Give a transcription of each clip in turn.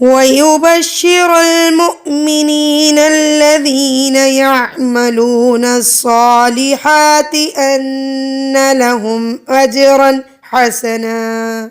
وَيُبَشِّرَ الْمُؤْمِنِينَ الَّذِينَ يَعْمَلُونَ الصَّالِحَاتِ أَنَّ لَهُمْ أَجْرًا حَسَنًا۔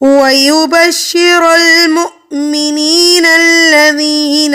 وَيُبَشِّرَ الْمُؤْمِنِينَ الَّذِينَ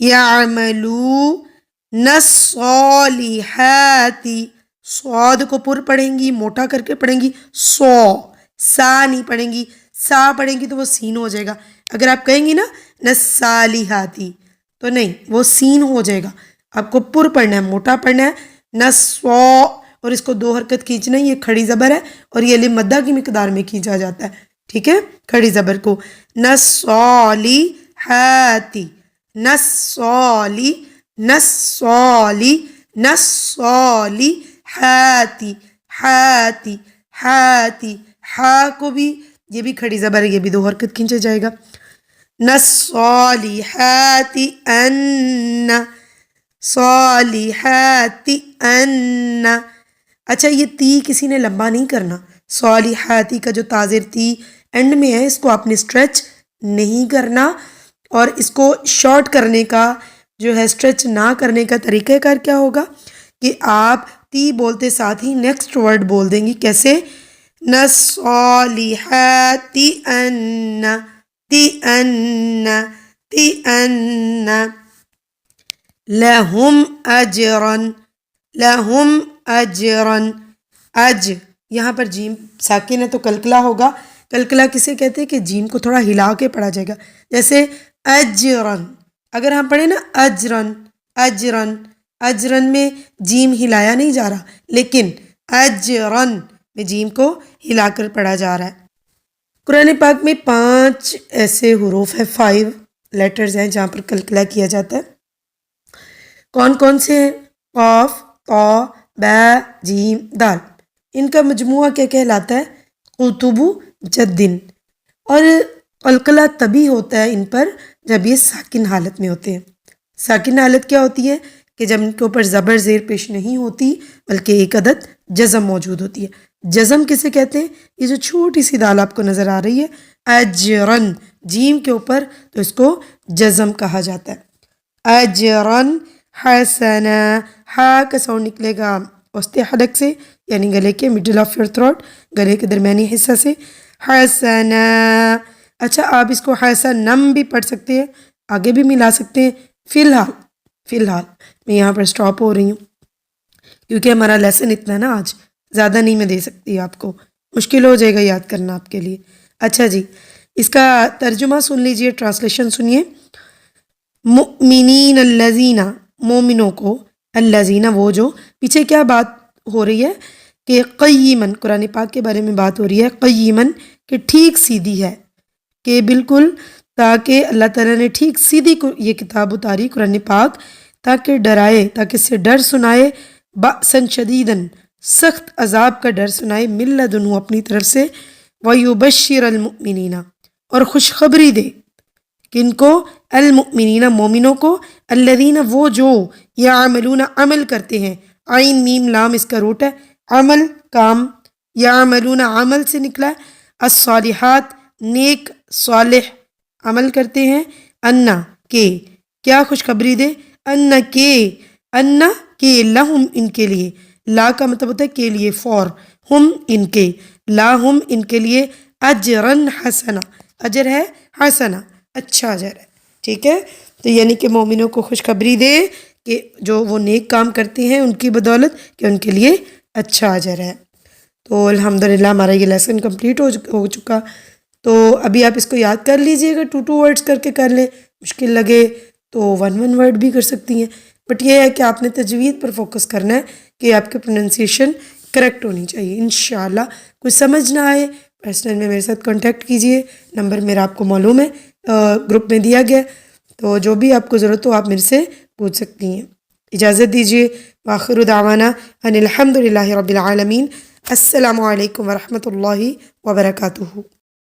یعملون الصالحات، صاد کو پر پڑھیں گی، موٹا کر کے پڑھیں گی، سا نہیں پڑھیں گی، سا پڑھیں گی تو وہ سین ہو جائے گا. اگر آپ کہیں گی نا نصالحاتی تو نہیں، وہ سین ہو جائے گا. آپ کو پر پڑھنا ہے، موٹا پڑھنا ہے، نسو، اور اس کو 2 حرکت کھینچنا ہے. یہ کھڑی زبر ہے اور یہ لم مدہ کی مقدار میں کھینچا جاتا ہے. ٹھیک ہے، کھڑی زبر کو نصالحاتی، نصالی، نصالی، نصالحاتی، ہاتی، ہاتی، ہا کو بھی، یہ بھی کھڑی زبر ہے، یہ بھی 2 حرکت کھینچا جائے گا. نصالحات ان، صالحات ان. اچھا یہ تی کسی نے لمبا نہیں کرنا. صالحاتی کا جو تاظر تی اینڈ میں ہے، اس کو آپ نے اسٹریچ نہیں کرنا. اور اس کو شارٹ کرنے کا جو ہے، اسٹریچ نہ کرنے کا طریقہ کار کیا ہوگا کہ آپ تی بولتے ساتھ ہی نیکسٹ ورڈ بول دیں گی. کیسے؟ نصالحات ان، تی ان، تی ان. لہم اجرن، لہم اجرن، یہاں پر جیم ساکن ہے تو کلکلا ہوگا. کلکلا کسے کہتے ہیں کہ جیم کو تھوڑا ہلا کے پڑھا جائے گا. جیسے اجرن، اگر ہم پڑھیں نا اجرن، اجرن، اجرن میں جیم ہلایا نہیں جا رہا، لیکن اجرن میں جیم کو ہلا کر پڑھا جا رہا ہے. قرآن پاک میں 5 ایسے حروف ہیں، 5 لیٹرز ہیں جہاں پر کلکلا کیا جاتا ہے. کون کون سے ہیں؟ قاف، طا، با، جیم، دال. ان کا مجموعہ کیا کہلاتا ہے؟ قطب جدن. اور قلقلہ تبھی ہوتا ہے ان پر جب یہ ساکن حالت میں ہوتے ہیں. ساکن حالت کیا ہوتی ہے؟ کہ جب ان کے اوپر زبر زیر پیش نہیں ہوتی بلکہ ایک عدد جزم موجود ہوتی ہے. جزم کسے کہتے ہیں؟ یہ جو چھوٹی سی دال آپ کو نظر آ رہی ہے اجرن، جیم کے اوپر، تو اس کو جزم کہا جاتا ہے. اجرن حسنا، ہا کا ساؤنڈ نکلے گا وسط حلق سے، یعنی گلے کے مڈل آف یور تھروٹ، گلے کے درمیانی حصہ سے. حسنا. اچھا آپ اس کو حسنم بھی پڑھ سکتے ہیں، آگے بھی ملا سکتے ہیں. فی الحال، فی الحال میں یہاں پر سٹاپ ہو رہی ہوں کیونکہ ہمارا لیسن اتنا ہے نا، آج زیادہ نہیں میں دے سکتی آپ کو، مشکل ہو جائے گا یاد کرنا آپ کے لیے. اچھا جی، اس کا ترجمہ سن لیجئے، ٹرانسلیشن سنیے. مؤمنین الذین، مومنوں کو، الذین وہ جو، پیچھے کیا بات ہو رہی ہے کہ قیمن، قرآن پاک کے بارے میں بات ہو رہی ہے، قیمن کہ ٹھیک سیدھی ہے، کہ بالکل، تاکہ اللہ تعالیٰ نے ٹھیک سیدھی کو یہ کتاب اتاری قرآن پاک، تاکہ ڈرائے، تاکہ اس سے ڈر سنائے، بأسن شدیدن سخت عذاب کا ڈر سنائے، من لدنہ اپنی طرف سے، ویبشر المؤمنین اور خوشخبری دے. کن کو؟ المؤمنین مومنوں کو، الذین وہ جو، یعملون عمل کرتے ہیں، عین میم لام اس کا روٹ ہے، عمل کام، یعملون عمل سے نکلا ہے، الصالحات نیک صالح عمل کرتے ہیں، انا کے کیا خوشخبری دے، انا کے لہم ان کے لیے، لا کا مطلب ہوتا ہے کے لیے، فور، ہم ان کے، لا ہم ان کے لیے، اجرن حسنا، اجر ہے حسنا اچھا اجر ہے. ٹھیک ہے، تو یعنی کہ مومنوں کو خوشخبری دے کہ جو وہ نیک کام کرتے ہیں ان کی بدولت کہ ان کے لیے اچھا اجر ہے. تو الحمدللہ ہمارا یہ لیسن کمپلیٹ ہو چکا. تو ابھی آپ اس کو یاد کر لیجئے گا، 2 ورڈز کر کے کر لیں، مشکل لگے تو 1 ورڈ بھی کر سکتی ہیں. بٹ یہ ہے کہ آپ نے تجوید پر فوکس کرنا ہے کہ آپ کی پروننسیشن کریکٹ ہونی چاہیے. انشاءاللہ کچھ سمجھ نہ آئے پرسنل میں میرے ساتھ کانٹیکٹ کیجئے، نمبر میرا آپ کو معلوم ہے، گروپ میں دیا گیا، تو جو بھی آپ کو ضرورت ہو آپ میرے سے پوچھ سکتی ہیں. اجازت دیجیے، وآخر دعوانا ان الحمدللہ رب العالمین. السلام علیکم ورحمۃ اللہ وبرکاتہ.